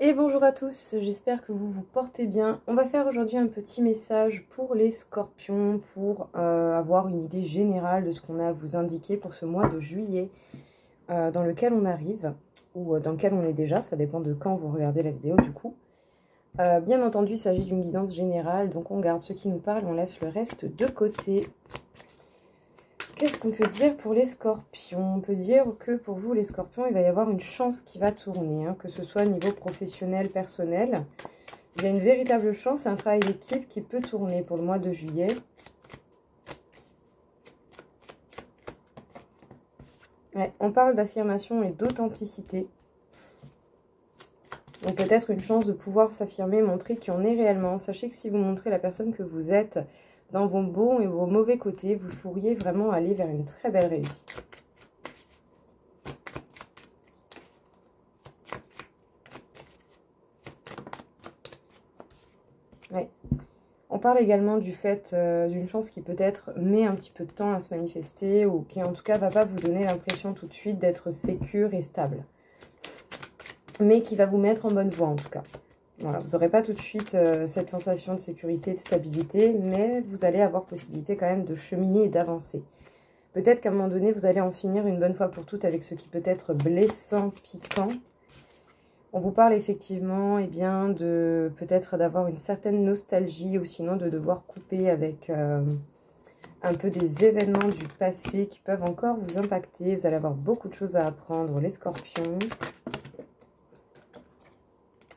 Et bonjour à tous, j'espère que vous vous portez bien. On va faire aujourd'hui un petit message pour les scorpions, pour avoir une idée générale de ce qu'on a à vous indiquer pour ce mois de juillet dans lequel on arrive, ou dans lequel on est déjà, ça dépend de quand vous regardez la vidéo du coup. Bien entendu, il s'agit d'une guidance générale, donc on garde ce qui nous parle, on laisse le reste de côté. Qu'est-ce qu'on peut dire pour les scorpions? On peut dire que pour vous, les scorpions, il va y avoir une chance qui va tourner, hein, que ce soit au niveau professionnel, personnel. Il y a une véritable chance, un travail d'équipe qui peut tourner pour le mois de juillet. Ouais, on parle d'affirmation et d'authenticité. Donc peut-être une chance de pouvoir s'affirmer, montrer qui on est réellement. Sachez que si vous montrez la personne que vous êtes dans vos bons et vos mauvais côtés, vous pourriez vraiment aller vers une très belle réussite. Ouais. On parle également du fait d'une chance qui peut-être met un petit peu de temps à se manifester ou qui en tout cas ne va pas vous donner l'impression tout de suite d'être sécure et stable. Mais qui va vous mettre en bonne voie en tout cas. Voilà, vous n'aurez pas tout de suite cette sensation de sécurité, de stabilité, mais vous allez avoir possibilité quand même de cheminer et d'avancer. Peut-être qu'à un moment donné, vous allez en finir une bonne fois pour toutes avec ce qui peut être blessant, piquant. On vous parle effectivement bien, de peut-être d'avoir une certaine nostalgie ou sinon de devoir couper avec un peu des événements du passé qui peuvent encore vous impacter. Vous allez avoir beaucoup de choses à apprendre, les scorpions.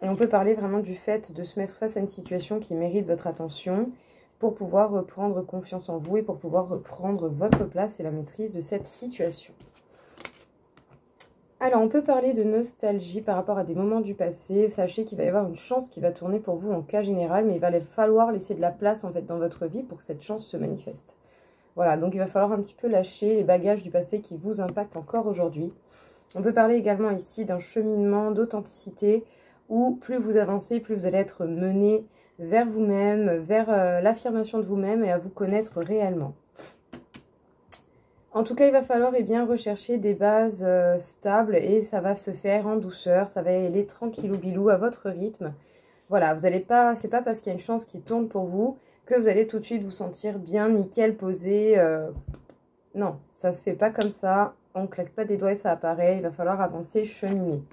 Et on peut parler vraiment du fait de se mettre face à une situation qui mérite votre attention pour pouvoir reprendre confiance en vous et pour pouvoir reprendre votre place et la maîtrise de cette situation. Alors, on peut parler de nostalgie par rapport à des moments du passé. Sachez qu'il va y avoir une chance qui va tourner pour vous en cas général, mais il va falloir laisser de la place en fait dans votre vie pour que cette chance se manifeste. Voilà, donc il va falloir un petit peu lâcher les bagages du passé qui vous impactent encore aujourd'hui. On peut parler également ici d'un cheminement d'authenticité où plus vous avancez, plus vous allez être mené vers vous-même, vers l'affirmation de vous-même et à vous connaître réellement. En tout cas, il va falloir rechercher des bases stables et ça va se faire en douceur, ça va aller tranquillou bilou à votre rythme. Voilà, vous n'allez pas, c'est pas parce qu'il y a une chance qui tourne pour vous que vous allez tout de suite vous sentir bien, nickel, posé. Non, ça se fait pas comme ça, on claque pas des doigts et ça apparaît, il va falloir avancer, cheminer.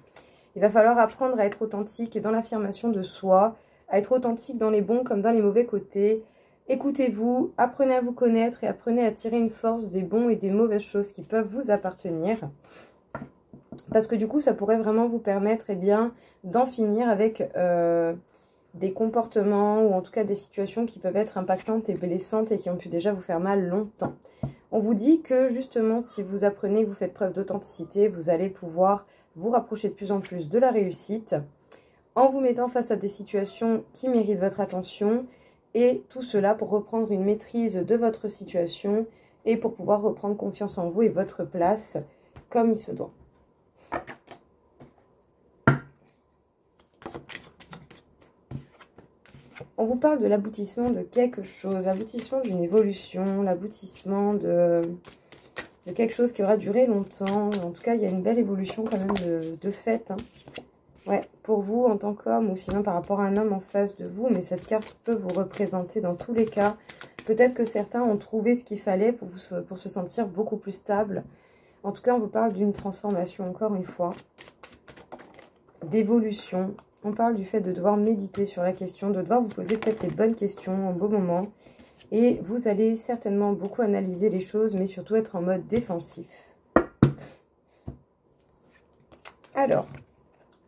Il va falloir apprendre à être authentique et dans l'affirmation de soi, à être authentique dans les bons comme dans les mauvais côtés. Écoutez-vous, apprenez à vous connaître et apprenez à tirer une force des bons et des mauvaises choses qui peuvent vous appartenir. Parce que du coup, ça pourrait vraiment vous permettre d'en finir avec des comportements ou en tout cas des situations qui peuvent être impactantes et blessantes et qui ont pu déjà vous faire mal longtemps. On vous dit que justement, si vous apprenez, que vous faites preuve d'authenticité, vous allez pouvoir vous rapprocher de plus en plus de la réussite en vous mettant face à des situations qui méritent votre attention et tout cela pour reprendre une maîtrise de votre situation et pour pouvoir reprendre confiance en vous et votre place comme il se doit. On vous parle de l'aboutissement de quelque chose, l'aboutissement d'une évolution, l'aboutissement de quelque chose qui aura duré longtemps. En tout cas, il y a une belle évolution quand même de fait. Hein. Ouais, pour vous en tant qu'homme ou sinon par rapport à un homme en face de vous. Mais cette carte peut vous représenter dans tous les cas. Peut-être que certains ont trouvé ce qu'il fallait pour se sentir beaucoup plus stable. En tout cas, on vous parle d'une transformation encore une fois. D'évolution. On parle du fait de devoir méditer sur la question, de devoir vous poser peut-être les bonnes questions en beau moment. Et vous allez certainement beaucoup analyser les choses, mais surtout être en mode défensif. Alors,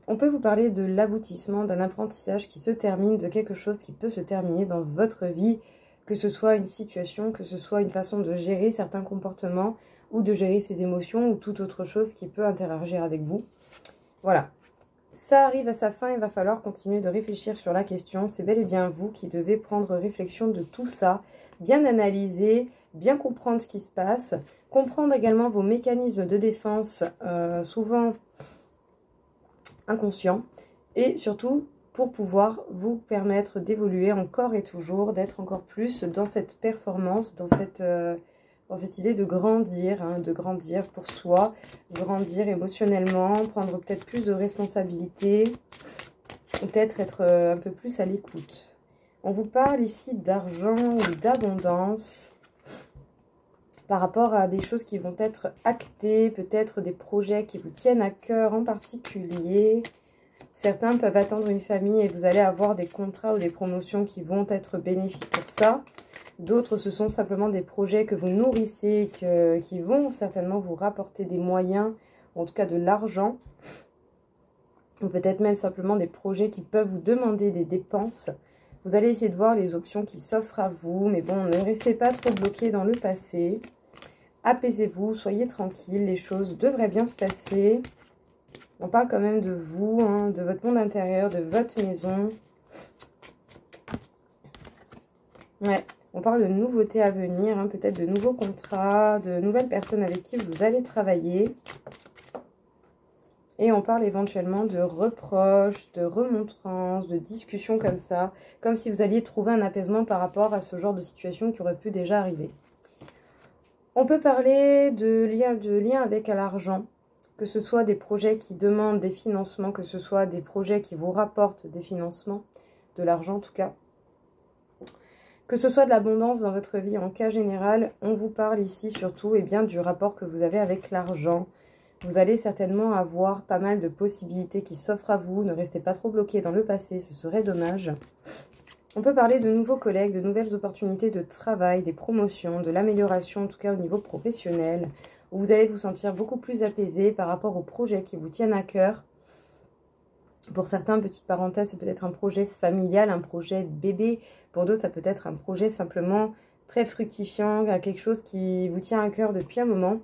on peut vous parler de l'aboutissement d'un apprentissage qui se termine, de quelque chose qui peut se terminer dans votre vie, que ce soit une situation, que ce soit une façon de gérer certains comportements ou de gérer ses émotions ou toute autre chose qui peut interagir avec vous. Voilà. Ça arrive à sa fin, il va falloir continuer de réfléchir sur la question. C'est bel et bien vous qui devez prendre réflexion de tout ça, bien analyser, bien comprendre ce qui se passe, comprendre également vos mécanismes de défense, souvent inconscients, et surtout pour pouvoir vous permettre d'évoluer encore et toujours, d'être encore plus dans cette performance, dans cette idée de grandir pour soi, grandir émotionnellement, prendre peut-être plus de responsabilités. ou peut-être être un peu plus à l'écoute. On vous parle ici d'argent ou d'abondance par rapport à des choses qui vont être actées, peut-être des projets qui vous tiennent à cœur en particulier. Certains peuvent attendre une famille et vous allez avoir des contrats ou des promotions qui vont être bénéfiques pour ça. D'autres, ce sont simplement des projets que vous nourrissez, qui vont certainement vous rapporter des moyens, ou en tout cas de l'argent. Ou peut-être même simplement des projets qui peuvent vous demander des dépenses. Vous allez essayer de voir les options qui s'offrent à vous. Mais bon, ne restez pas trop bloqué dans le passé. Apaisez-vous, soyez tranquille, les choses devraient bien se passer. On parle quand même de vous, hein, de votre monde intérieur, de votre maison. Ouais, on parle de nouveautés à venir, hein, peut-être de nouveaux contrats, de nouvelles personnes avec qui vous allez travailler. Et on parle éventuellement de reproches, de remontrances, de discussions comme ça, comme si vous alliez trouver un apaisement par rapport à ce genre de situation qui aurait pu déjà arriver. On peut parler de lien avec l'argent, que ce soit des projets qui demandent des financements, que ce soit des projets qui vous rapportent des financements, de l'argent en tout cas. Que ce soit de l'abondance dans votre vie en cas général, on vous parle ici surtout du rapport que vous avez avec l'argent. Vous allez certainement avoir pas mal de possibilités qui s'offrent à vous. Ne restez pas trop bloqué dans le passé, ce serait dommage. On peut parler de nouveaux collègues, de nouvelles opportunités de travail, des promotions, de l'amélioration, en tout cas au niveau professionnel, où vous allez vous sentir beaucoup plus apaisé par rapport aux projets qui vous tiennent à cœur. Pour certains, petite parenthèse, c'est peut-être un projet familial, un projet bébé. Pour d'autres, ça peut être un projet simplement très fructifiant, quelque chose qui vous tient à cœur depuis un moment.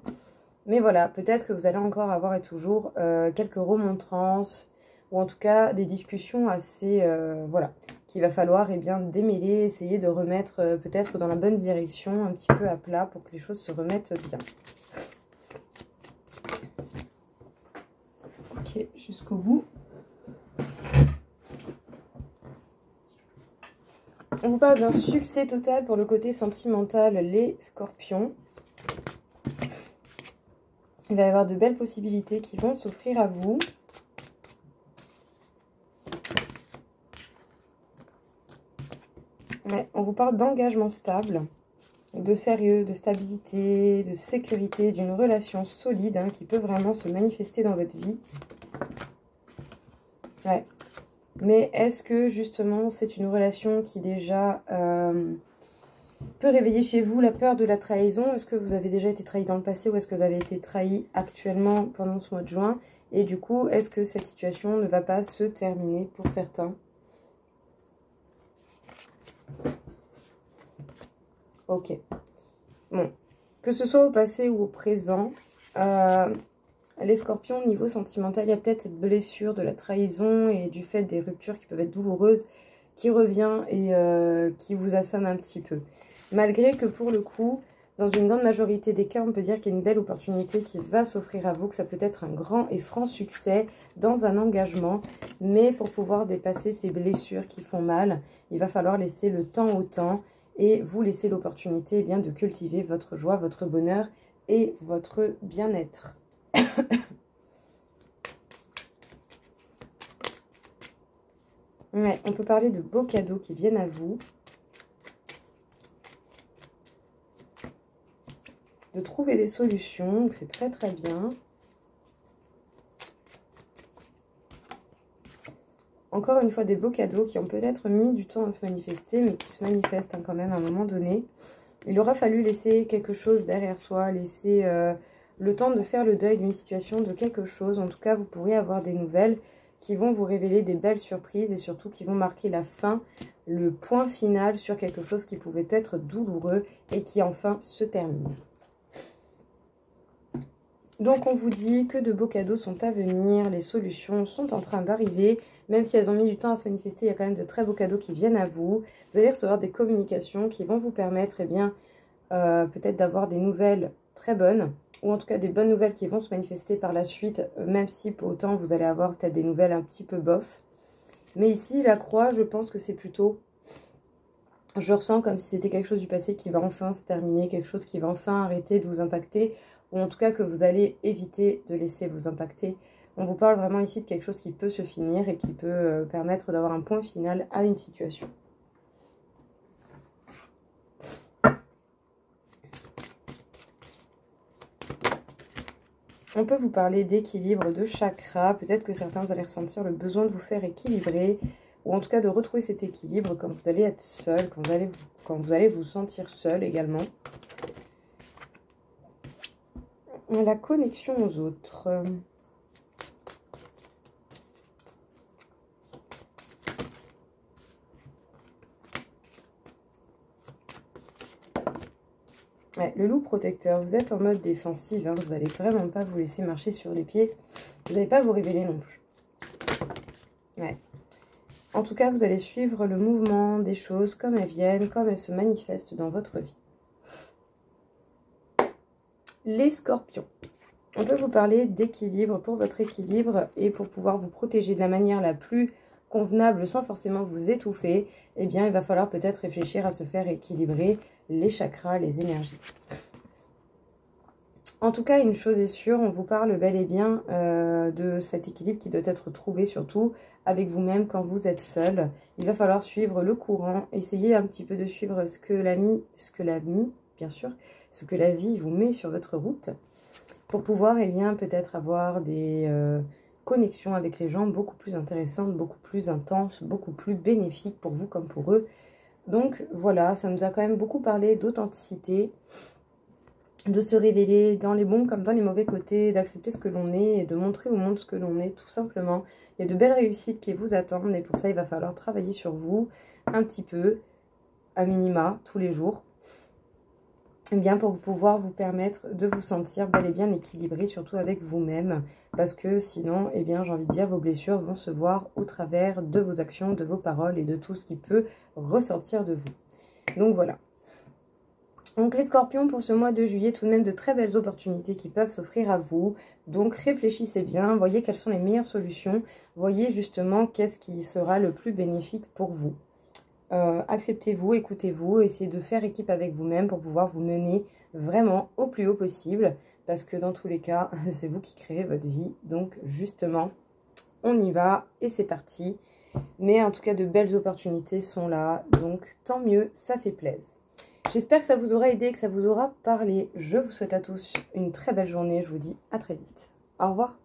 Mais voilà, peut-être que vous allez encore avoir et toujours quelques remontrances ou en tout cas des discussions assez, voilà, qu'il va falloir démêler, essayer de remettre peut-être dans la bonne direction, un petit peu à plat pour que les choses se remettent bien. Ok, jusqu'au bout. On vous parle d'un succès total pour le côté sentimental, les scorpions. Il va y avoir de belles possibilités qui vont s'offrir à vous. Ouais, on vous parle d'engagement stable, de sérieux, de stabilité, de sécurité, d'une relation solide hein, qui peut vraiment se manifester dans votre vie. Ouais. Mais est-ce que justement c'est une relation qui déjà peut réveiller chez vous la peur de la trahison? Est-ce que vous avez déjà été trahi dans le passé ou est-ce que vous avez été trahi actuellement pendant ce mois de juin? Et du coup, est-ce que cette situation ne va pas se terminer pour certains? Ok. Bon. Que ce soit au passé ou au présent, les scorpions, au niveau sentimental, il y a peut-être cette blessure de la trahison et du fait des ruptures qui peuvent être douloureuses qui revient et qui vous assomme un petit peu. Malgré que pour le coup, dans une grande majorité des cas, on peut dire qu'il y a une belle opportunité qui va s'offrir à vous, que ça peut être un grand et franc succès dans un engagement. Mais pour pouvoir dépasser ces blessures qui font mal, il va falloir laisser le temps au temps et vous laisser l'opportunité de cultiver votre joie, votre bonheur et votre bien-être. Ouais, on peut parler de beaux cadeaux qui viennent à vous. De trouver des solutions, c'est très très bien. Encore une fois, des beaux cadeaux qui ont peut-être mis du temps à se manifester, mais qui se manifestent quand même à un moment donné. Il aura fallu laisser quelque chose derrière soi, laisser le temps de faire le deuil d'une situation, de quelque chose. En tout cas, vous pourrez avoir des nouvelles qui vont vous révéler des belles surprises et surtout qui vont marquer la fin, le point final sur quelque chose qui pouvait être douloureux et qui enfin se termine. Donc on vous dit que de beaux cadeaux sont à venir, les solutions sont en train d'arriver, même si elles ont mis du temps à se manifester, il y a quand même de très beaux cadeaux qui viennent à vous. Vous allez recevoir des communications qui vont vous permettre peut-être d'avoir des nouvelles très bonnes, ou en tout cas des bonnes nouvelles qui vont se manifester par la suite, même si pour autant vous allez avoir peut-être des nouvelles un petit peu bof. Mais ici, la croix, je pense que c'est plutôt... Je ressens comme si c'était quelque chose du passé qui va enfin se terminer, quelque chose qui va enfin arrêter de vous impacter, ou en tout cas que vous allez éviter de laisser vous impacter. On vous parle vraiment ici de quelque chose qui peut se finir et qui peut permettre d'avoir un point final à une situation. On peut vous parler d'équilibre, de chakra. Peut-être que certains, vous allez ressentir le besoin de vous faire équilibrer, ou en tout cas de retrouver cet équilibre quand vous allez être seul, quand vous allez vous sentir seul également. La connexion aux autres. Ouais, le loup protecteur, vous êtes en mode défensif, hein, vous n'allez vraiment pas vous laisser marcher sur les pieds. Vous n'allez pas vous révéler non plus. Ouais. En tout cas, vous allez suivre le mouvement des choses comme elles viennent, comme elles se manifestent dans votre vie. Les scorpions. On peut vous parler d'équilibre pour votre équilibre et pour pouvoir vous protéger de la manière la plus convenable sans forcément vous étouffer. Eh bien, il va falloir peut-être réfléchir à se faire équilibrer les chakras, les énergies. En tout cas, une chose est sûre, on vous parle bel et bien de cet équilibre qui doit être trouvé surtout avec vous-même quand vous êtes seul. Il va falloir suivre le courant, essayer un petit peu de suivre ce que la vie vous met sur votre route pour pouvoir, eh bien, peut-être avoir des connexions avec les gens beaucoup plus intéressantes, beaucoup plus intenses, beaucoup plus bénéfiques pour vous comme pour eux. Donc voilà, ça nous a quand même beaucoup parlé d'authenticité, de se révéler dans les bons comme dans les mauvais côtés, d'accepter ce que l'on est et de montrer au monde ce que l'on est tout simplement. Il y a de belles réussites qui vous attendent, mais pour ça il va falloir travailler sur vous un petit peu, à minima, tous les jours. Eh bien, pour pouvoir vous permettre de vous sentir bel et bien équilibré, surtout avec vous-même. Parce que sinon, eh bien, j'ai envie de dire, vos blessures vont se voir au travers de vos actions, de vos paroles et de tout ce qui peut ressortir de vous. Donc voilà. Donc les scorpions, pour ce mois de juillet, tout de même de très belles opportunités qui peuvent s'offrir à vous. Donc réfléchissez bien, voyez quelles sont les meilleures solutions. Voyez justement qu'est-ce qui sera le plus bénéfique pour vous. Acceptez-vous, écoutez-vous, essayez de faire équipe avec vous-même pour pouvoir vous mener vraiment au plus haut possible. Parce que dans tous les cas, c'est vous qui créez votre vie. Donc justement, on y va et c'est parti. Mais en tout cas, de belles opportunités sont là. Donc tant mieux, ça fait plaisir. J'espère que ça vous aura aidé, que ça vous aura parlé. Je vous souhaite à tous une très belle journée. Je vous dis à très vite. Au revoir.